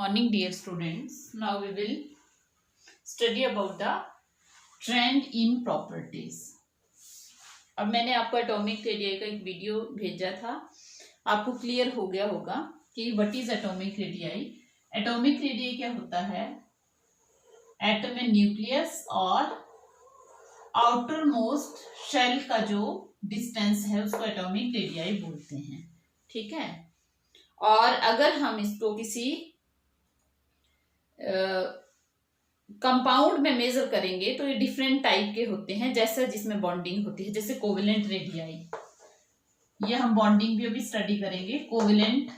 Morning, dear students. Now we will study about the trend in properties. अब मैंने आपको atomic radii का एक वीडियो भेजा था, आपको क्लियर हो गया होगा कि what is atomic radii. Atomic radii क्या होता है? एटम में न्यूक्लियस और आउटर मोस्ट शेल का जो डिस्टेंस है उसको एटॉमिक रेडियाई बोलते हैं। ठीक है, और अगर हम इसको किसी कंपाउंड में मेजर करेंगे तो ये डिफरेंट टाइप के होते हैं, जैसा जिसमें बॉन्डिंग होती है, जैसे कोवेलेंट रेडियाई। ये हम बॉन्डिंग भी अभी स्टडी करेंगे। कोवेलेंट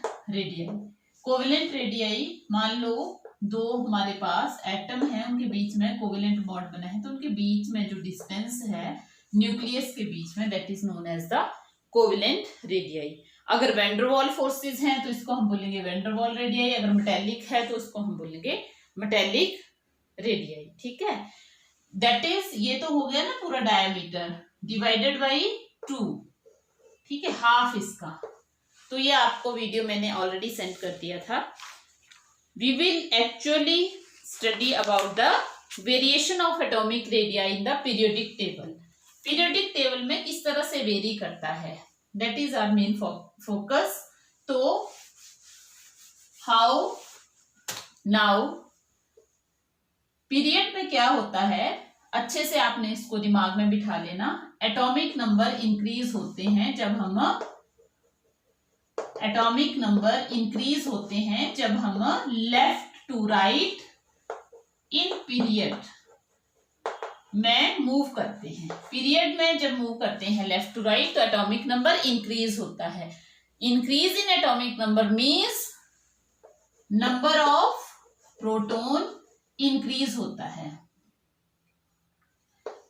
रेडियाई, मान लो दो हमारे पास एटम है, उनके बीच में कोवेलेंट बॉन्ड बना है, तो उनके बीच में जो डिस्टेंस है न्यूक्लियस के बीच में, that is known as the covalent radii. अगर वैंडरवॉल फोर्सेस हैं तो इसको हम बोलेंगे वैंडरवॉल रेडियाई। अगर मेटेलिक है तो उसको हम बोलेंगे मेटेलिक रेडियाई। ठीक है, दैट इज, ये तो हो गया ना पूरा डायमीटर डिवाइडेड बाई 2। ठीक है, हाफ इसका। तो ये आपको वीडियो मैंने ऑलरेडी सेंड कर दिया था। We will actually study about the variation of atomic radii in the periodic table. Periodic table में किस तरह से वेरी करता है, that is our main focus. तो हाउ नाउ पीरियड में क्या होता है, अच्छे से आपने इसको दिमाग में बिठा लेना। एटॉमिक नंबर इंक्रीज होते हैं जब हम left to right in period में मूव करते हैं। पीरियड में जब मूव करते हैं लेफ्ट टू राइट तो एटॉमिक नंबर इंक्रीज होता है। Increase in atomic number means number of proton increase होता है।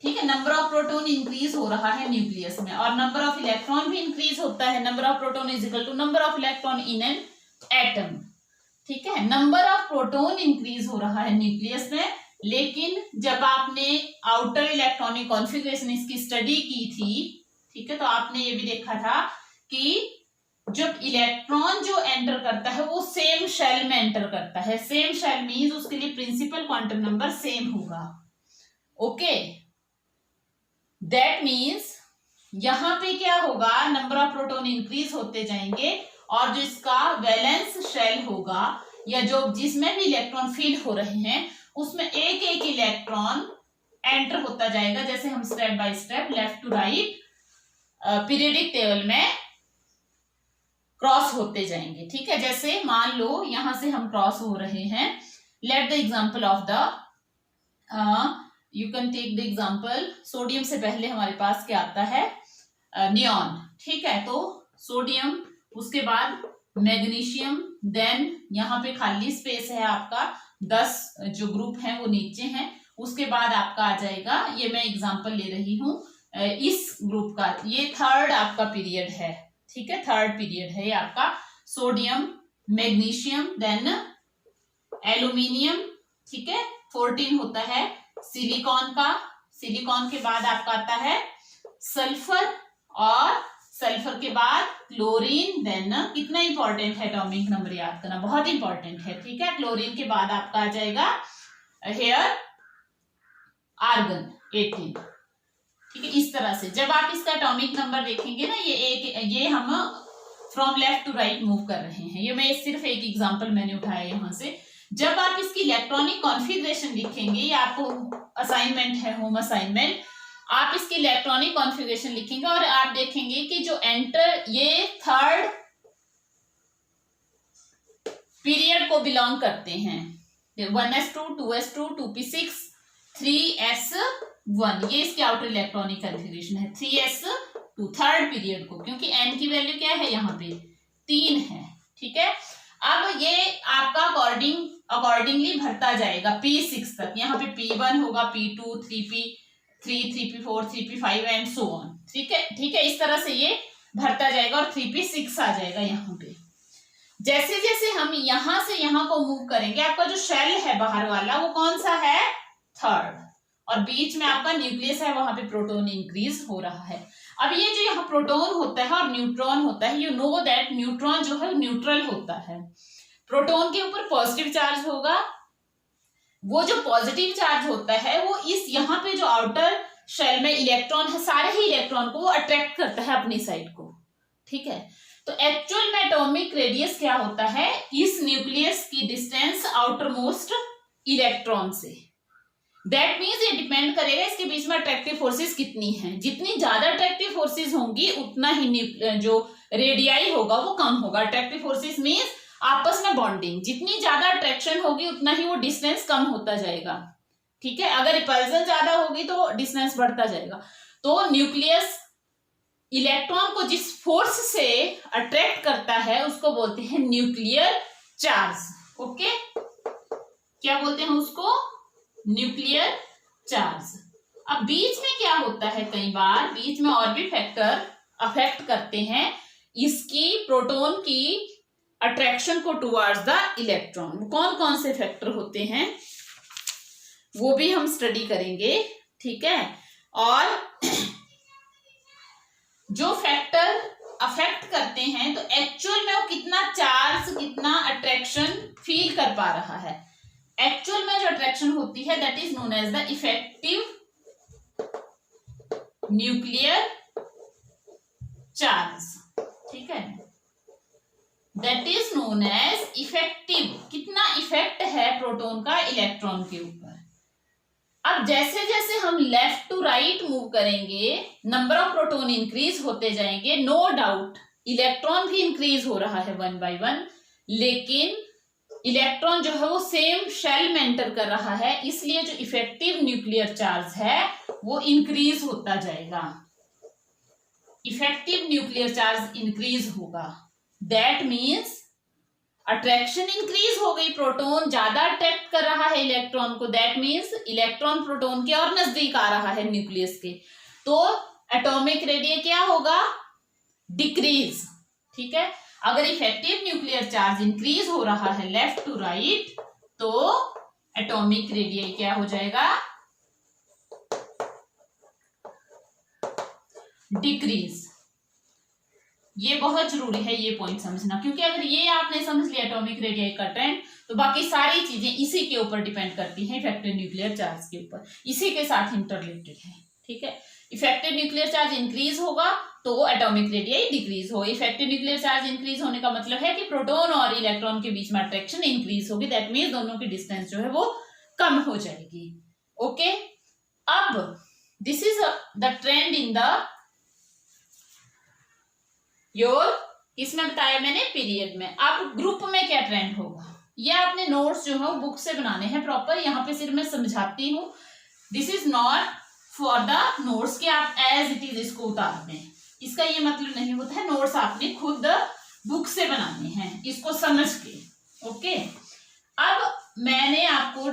ठीक है, नंबर ऑफ प्रोटॉन इंक्रीज हो रहा है न्यूक्लियस में, और नंबर ऑफ इलेक्ट्रॉन भी इंक्रीज होता है। Number of proton is equal to number of electron in an atom. ठीक है, नंबर ऑफ प्रोटॉन इंक्रीज हो रहा है न्यूक्लियस में, लेकिन जब आपने आउटर इलेक्ट्रॉनिक कॉन्फ़िगरेशन इसकी स्टडी की थी, ठीक है, तो आपने ये भी देखा था कि जब इलेक्ट्रॉन जो एंटर करता है वो सेम शेल में एंटर करता है। सेम शेल मींस उसके लिए प्रिंसिपल क्वांटम नंबर सेम होगा। ओके, दैट मींस यहां पे क्या होगा, नंबर ऑफ प्रोटॉन इंक्रीज होते जाएंगे, और जो इसका वैलेंस शेल होगा या जो जिसमें भी इलेक्ट्रॉन फिल हो रहे हैं उसमें एक एक इलेक्ट्रॉन एंटर होता जाएगा, जैसे हम step by step left to right periodic table में क्रॉस होते जाएंगे। ठीक है, जैसे मान लो यहां से हम क्रॉस हो रहे हैं। Let the example of the you can take the example, sodium से पहले हमारे पास क्या आता है, नियॉन। ठीक है, तो सोडियम, उसके बाद मैग्नीशियम, देन यहाँ पे खाली स्पेस है आपका 10 जो ग्रुप हैं वो नीचे हैं, उसके बाद आपका आ जाएगा, ये मैं एग्जांपल ले रही हूँ इस ग्रुप का, ये थर्ड आपका पीरियड है। ठीक है, थर्ड पीरियड है ये आपका, सोडियम, मैग्नीशियम, देन एल्यूमिनियम। ठीक है, 14 होता है सिलिकॉन का। सिलिकॉन के बाद आपका आता है सल्फर, और सल्फर के बाद क्लोरीन, देन कितना इंपॉर्टेंट है एटॉमिक नंबर याद करना, बहुत इंपॉर्टेंट है। ठीक है, क्लोरीन के बाद आपका आ जाएगा हेयर आर्गन 18। ठीक है, इस तरह से जब आप इसका एटॉमिक नंबर देखेंगे ना, ये हम from left to right move कर रहे हैं। ये मैं सिर्फ एक एग्जांपल मैंने उठाया यहां से। जब आप इसकी इलेक्ट्रॉनिक कॉन्फ़िगरेशन लिखेंगे, ये आपको असाइनमेंट है, होम असाइनमेंट, आप इसकी इलेक्ट्रॉनिक कॉन्फ़िगरेशन लिखेंगे और आप देखेंगे कि जो एंटर, ये थर्ड पीरियड को बिलोंग करते हैं। 1s2, 2s2, 2p6, 3s1, ये इसके आउटर इलेक्ट्रॉनिक कॉन्फ़िगरेशन है। 3s2 थर्ड पीरियड को, क्योंकि n की वैल्यू क्या है यहाँ पे 3 है। ठीक है, अब ये आपका अकॉर्डिंगली भरता जाएगा p6 तक। यहाँ पे p1 होगा, p2, 3p3, 3p4, 3p5 and so on. ठीक है, इस तरह से ये भरता जाएगा और 3p6 आ जाएगा यहाँ पे। जैसे जैसे हम यहां से यहां को मूव करेंगे, आपका जो शेल है बाहर वाला वो कौन सा है, थर्ड, और बीच में आपका न्यूक्लियस है, वहां पे प्रोटॉन इंक्रीज हो रहा है। अब ये जो यहाँ प्रोटॉन होता है और न्यूट्रॉन होता है, यू नो दैट न्यूट्रॉन जो है न्यूट्रल होता है, प्रोटॉन के ऊपर पॉजिटिव चार्ज होगा, वो जो पॉजिटिव चार्ज होता है वो इस यहाँ पे जो आउटर शेल में इलेक्ट्रॉन है, सारे ही इलेक्ट्रॉन को वो अट्रैक्ट करता है अपनी साइड को, ठीक है। तो एक्चुअल में एटॉमिक रेडियस क्या होता है, इस न्यूक्लियस की डिस्टेंस आउटर मोस्ट इलेक्ट्रॉन से। दैट मीन्स ये डिपेंड करेगा इसके बीच में अट्रैक्टिव फोर्सेस कितनी हैं। जितनी ज्यादा अट्रैक्टिव फोर्सेस होंगी उतना ही जो रेडियाई होगा वो कम होगा। अट्रैक्टिव फोर्सेस मीन्स आपस में बॉन्डिंग, जितनी ज्यादा अट्रैक्शन होगी उतना ही वो डिस्टेंस कम होता जाएगा, ठीक है। अगर रिपल्सन ज्यादा होगी तो डिस्टेंस बढ़ता जाएगा। तो न्यूक्लियस इलेक्ट्रॉन को जिस फोर्स से अट्रैक्ट करता है उसको बोलते हैं न्यूक्लियर चार्ज, ओके। क्या बोलते हैं उसको, न्यूक्लियर चार्ज। अब बीच में क्या होता है, कई बार बीच में और भी फैक्टर अफेक्ट करते हैं इसकी प्रोटॉन की अट्रैक्शन को टुवर्ड्स द इलेक्ट्रॉन। कौन कौन से फैक्टर होते हैं वो भी हम स्टडी करेंगे, ठीक है। और जो फैक्टर अफेक्ट करते हैं तो एक्चुअल में वो कितना चार्ज, कितना अट्रैक्शन फील कर पा रहा है। एक्चुअल में जो अट्रैक्शन होती है that is known as the effective nuclear charge, ठीक है। That is known as effective, कितना इफेक्ट है प्रोटॉन का इलेक्ट्रॉन के ऊपर। अब जैसे जैसे हम लेफ्ट टू राइट मूव करेंगे नंबर ऑफ प्रोटॉन इंक्रीज होते जाएंगे। नो डाउट इलेक्ट्रॉन भी इंक्रीज हो रहा है वन बाय वन, लेकिन इलेक्ट्रॉन जो है वो सेम शेल में एंटर कर रहा है, इसलिए जो इफेक्टिव न्यूक्लियर चार्ज है वो इंक्रीज होता जाएगा। इफेक्टिव न्यूक्लियर चार्ज इंक्रीज होगा। दैट मीन्स अट्रैक्शन इंक्रीज हो गई, प्रोटॉन ज्यादा अट्रैक्ट कर रहा है इलेक्ट्रॉन को। दैट मीन्स इलेक्ट्रॉन प्रोटॉन के और नजदीक आ रहा है न्यूक्लियस के, तो एटॉमिक रेडियस क्या होगा, डिक्रीज, ठीक है। अगर इफेक्टिव न्यूक्लियर चार्ज इंक्रीज हो रहा है लेफ्ट टू राइट तो एटॉमिक रेडियस क्या हो जाएगा, डिक्रीज। ये बहुत जरूरी है ये पॉइंट समझना, क्योंकि अगर ये आपने समझ लिया एटॉमिक रेडियस का ट्रेंड तो बाकी सारी चीजें इसी के ऊपर डिपेंड करती हैं, इफेक्टिव न्यूक्लियर चार्ज के ऊपर, इसी के साथ इंटररिलेटेड है, ठीक है। इफेक्टिव न्यूक्लियर चार्ज इंक्रीज होगा तो एटॉमिक रेडियस डिक्रीज हो। इफेक्टिव न्यूक्लियर चार्ज इंक्रीज होने का मतलब है कि प्रोटॉन और इलेक्ट्रॉन के बीच में अट्रैक्शन इंक्रीज होगी। दैट मीन्स दोनों की डिस्टेंस जो है वो कम हो जाएगी, ओके। अब this is the trend in the your, इसमें बताया मैंने पीरियड में। अब ग्रुप में क्या ट्रेंड होगा, ये आपने नोट्स जो है बुक से बनाने हैं प्रॉपर। यहाँ पे सिर्फ मैं समझाती हूँ, this is not for the notes कि आप एज इट इज इसको उतार दें, इसका ये मतलब नहीं होता है। नोट्स आपने खुद बुक से बनाने हैं इसको समझ के, ओके। अब मैंने आपको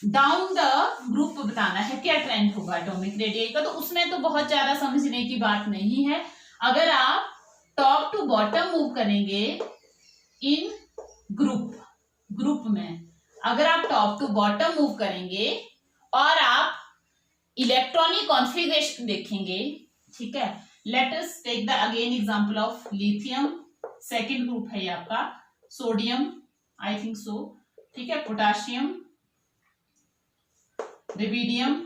डाउन द ग्रुप बताना है क्या ट्रेंड होगा एटॉमिक रेडियस का, तो उसमें तो बहुत ज्यादा समझने की बात नहीं है। अगर आप टॉप टू बॉटम मूव करेंगे इन ग्रुप में, अगर आप टॉप टू बॉटम मूव करेंगे और आप इलेक्ट्रॉनिक कॉन्फ़िगरेशन देखेंगे, ठीक है। Let us take the again example of lithium, second group है ये आपका, सोडियम आई थिंक सो, ठीक है, पोटाशियम, रुबिडियम,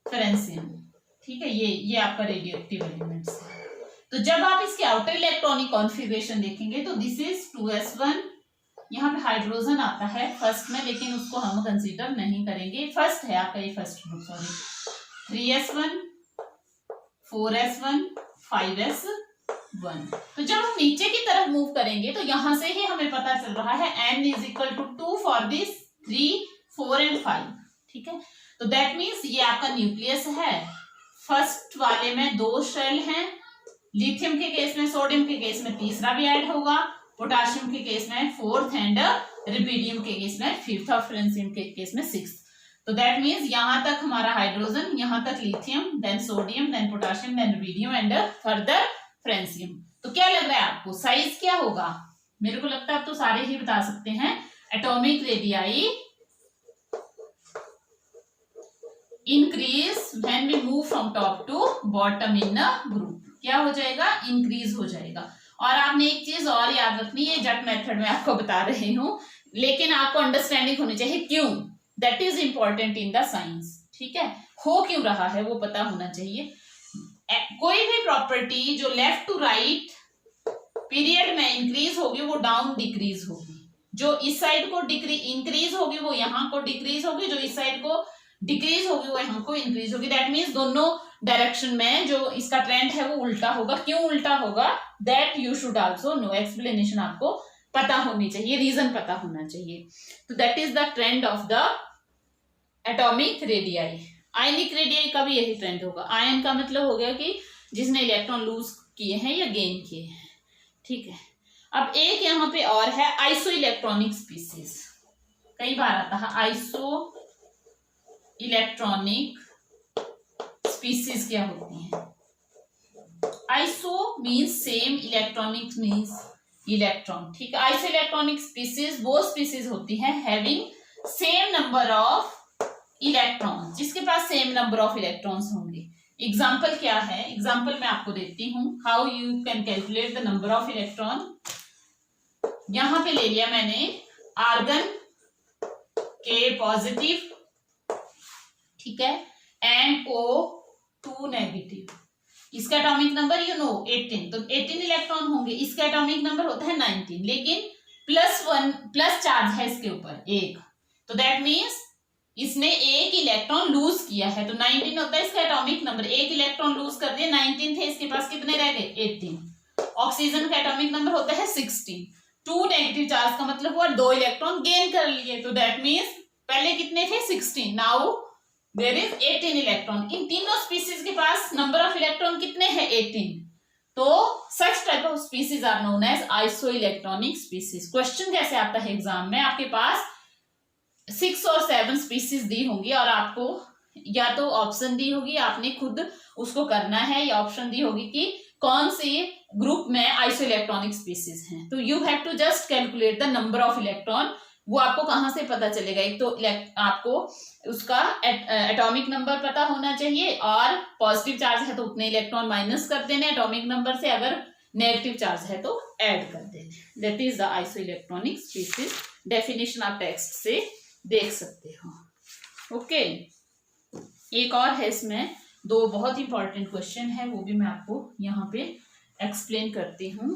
फ्रेंसियम, ठीक है। ये आपका रेडियोएक्टिव एलिमेंट्स है। तो जब आप इसके आउटर इलेक्ट्रॉनिक कॉन्फ़िगरेशन देखेंगे तो दिस इज 2s1, यहाँ पे हाइड्रोजन आता है फर्स्ट में, लेकिन उसको हम कंसीडर नहीं करेंगे, फर्स्ट है आपका ये first group, sorry. 3s1, 4s1, 5s1। तो जब हम नीचे की तरफ मूव करेंगे तो यहां से ही हमें पता चल रहा है n is equal to 2 for this 3, 4 and 5, ठीक है। तो दैट मीन्स ये आपका न्यूक्लियस है। फर्स्ट वाले में 2 शेल हैं, लिथियम के केस में, सोडियम के केस में तीसरा भी ऐड होगा, पोटाशियम के केस में 4th एंड रुबिडियम के केस में 5th और फ्रेंसियम के केस में 6th। तो दैट मीन्स यहां तक हमारा हाइड्रोजन, यहां तक lithium, then sodium, then potassium, then rubidium and further francium. तो क्या लग रहा है आपको साइज क्या होगा? मेरे को लगता है आप तो सारे ही बता सकते हैं। Atomic radii increase when we move from top to bottom in a group. क्या हो जाएगा? इंक्रीज हो जाएगा। और आपने एक चीज और याद रखनी है, जट मेथड में आपको बता रही हूँ, लेकिन आपको अंडरस्टैंडिंग होनी चाहिए क्यों, that is important in the science, ठीक है। हो क्यों रहा है वो पता होना चाहिए। कोई भी प्रॉपर्टी जो लेफ्ट टू राइट पीरियड में इंक्रीज होगी वो डाउन डिक्रीज होगी, जो इस साइड को इंक्रीज होगी वो यहाँ को डिक्रीज होगी, जो इस साइड को डिक्रीज होगी वो यहाँ को इंक्रीज होगी। दैट मीन्स दोनों डायरेक्शन में जो इसका ट्रेंड है वो उल्टा होगा। क्यों उल्टा होगा, that you should also know, explanation आपको पता होनी चाहिए, रीजन पता होना चाहिए। तो that is the trend of the atomic radii. Ionic radii का भी यही ट्रेंड होगा। आयन का मतलब हो गया कि जिसने इलेक्ट्रॉन लूज किए हैं या गेन किए हैं, ठीक है। अब एक यहाँ पे और है आइसो इलेक्ट्रॉनिक स्पीसीज, कई बार आता है आइसो इलेक्ट्रॉनिक स्पीसीज क्या होती हैं। Iso means same, electronic means electron, ठीक है। आइसो इलेक्ट्रॉनिक स्पीसीज वो स्पीसीज होती हैं having same number of electron, जिसके पास सेम नंबर ऑफ इलेक्ट्रॉन्स होंगे। एग्जाम्पल क्या है, एग्जाम्पल मैं आपको देती हूँ how you can calculate the number of electron. यहां पे ले लिया मैंने आर्गन के पॉजिटिव, ठीक है, NO2 नेगेटिव। इसका एटॉमिक नंबर यू नो 18, तो 18 इलेक्ट्रॉन होंगे। इसका एटॉमिक नंबर होता है 19, लेकिन प्लस चार्ज है इसके ऊपर एक, तो दैट मीन्स इसने एक इलेक्ट्रॉन लूज किया है, तो 19 होता है इसका एटॉमिक नंबर। एक इलेक्ट्रॉन लूज कर दिया, 19 थे, इसके पास कितने रह गए 18। ऑक्सीजन का एटॉमिक नंबर होता है 16। 2 नेगेटिव चार्ज का मतलब हुआ 2 इलेक्ट्रॉन गेन कर लिए, तो दैट मीन्स पहले कितने थे 16, नाउ देयर इज 18 इलेक्ट्रॉन। इन तीनों स्पीसीज के पास नंबर ऑफ इलेक्ट्रॉन कितने हैं 18, तो such type of species are known as isoelectronic species. Question कैसे आता है एग्जाम में, आपके पास 6 और 7 स्पीसीज दी होंगी और आपको या तो ऑप्शन दी होगी, आपने खुद उसको करना है, या ऑप्शन दी होगी कि कौन सी ग्रुप में आइसो इलेक्ट्रॉनिक स्पीसीज हैं। तो you have to just calculate the number of electron. वो आपको कहां से पता चलेगा, एक तो आपको उसका एटॉमिक नंबर पता होना चाहिए, और पॉजिटिव चार्ज है तो उतने इलेक्ट्रॉन माइनस कर देने एटॉमिक नंबर से, अगर नेगेटिव चार्ज है तो ऐड कर देने। That is the iso electronic species. Definition आप टेक्स्ट से देख सकते हो। ओके, एक और है इसमें, 2 बहुत इंपॉर्टेंट क्वेश्चन है, वो भी मैं आपको यहाँ पे एक्सप्लेन करती हूँ।